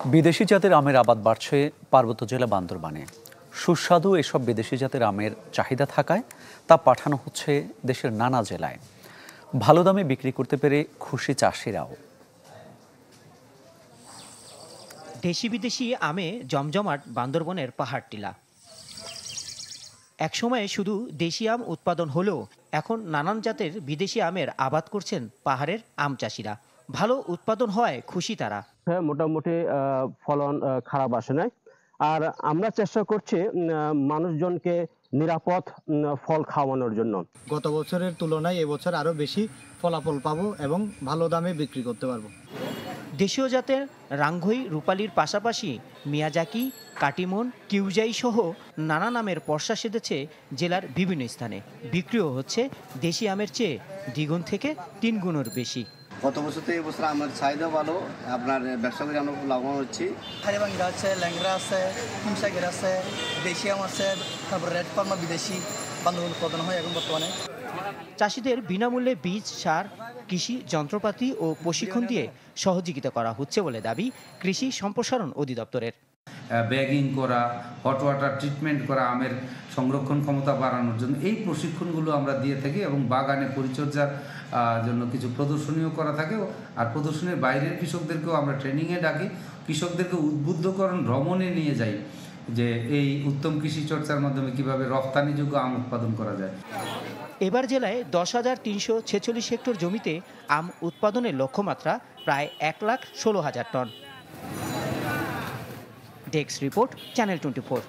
বিদেশি জাতের আমের আবাদ বাড়ছে পার্বত্য জেলা বান্দরবানে। সুস্বাদু এসব বিদেশি জাতের আমের চাহিদা থাকায় তা পাঠানো হচ্ছে দেশের নানা জেলায়। ভালো দামে বিক্রি করতে পেরে খুশি চাষিরাও। দেশি বিদেশি আমে জমজমাট বান্দরবনের পাহাড় টিলা। একসময়ে শুধু দেশি আম উৎপাদন হলেও এখন নানান জাতের বিদেশি আমের আবাদ করছেন পাহাড়ের আম চাষিরা। ভালো উৎপাদন হয় খুশি তারা। মোটামুটি ফলন খারাপ আসে নাই। আর আমরা চেষ্টা করছি মানুষজনকে নিরাপদ ফল খাওয়ানোর জন্য। গত বছরের তুলনায় এবছর আরো বেশি ফলাফল পাবো এবং ভালো দামে বিক্রি করতে পারবো। দেশীয় জাতের রাঙ্গুই রূপালীর পাশাপাশি মিয়াজাকি, কাটিমন, কিউজাই সহ নানা নামের পসরা সেধেছে জেলার বিভিন্ন স্থানে। বিক্রিও হচ্ছে দেশি আমের চেয়ে দ্বিগুণ থেকে 3 গুণের বেশি। গত বছর থেকে এবছর আমার চাহিদা ভালো, আপনার ব্যবসা করে আমরা খুব লাভবান হচ্ছি। হারিবাঙ্গিরা আছে, ল্যাংরা আছে, হিমসাগের আছে, দেশি আম আছে, তারপর রেড ফার্মা বিদেশি বান্দরবান উৎপাদন হয় এখন বর্তমানে। চাষিদের বিনামূল্যে বীজ, সার, কৃষি যন্ত্রপাতি ও প্রশিক্ষণ দিয়ে সহযোগিতা করা হচ্ছে বলে দাবি কৃষি সম্প্রসারণ অধিদপ্তরের। ব্যাগিং করা, হট ওয়াটার ট্রিটমেন্ট করা, আমের সংরক্ষণ ক্ষমতা বাড়ানোর জন্য এই প্রশিক্ষণগুলো আমরা দিয়ে থাকি এবং বাগানে পরিচর্যার জন্য কিছু প্রদর্শনীও করা থাকে। আর প্রদর্শনীর বাইরের কৃষকদেরকেও আমরা ট্রেনিংয়ে ডাকি, কৃষকদেরকে উদ্বুদ্ধকরণ ভ্রমণে নিয়ে যাই যে এই উত্তম কৃষি চর্চার মাধ্যমে কিভাবে রপ্তানিযোগ্য আম উৎপাদন করা যায়। এবার জেলায় 10,346 হেক্টর জমিতে আম উৎপাদনের লক্ষ্যমাত্রা প্রায় 1,16,000 টন। Desk report, channel 24।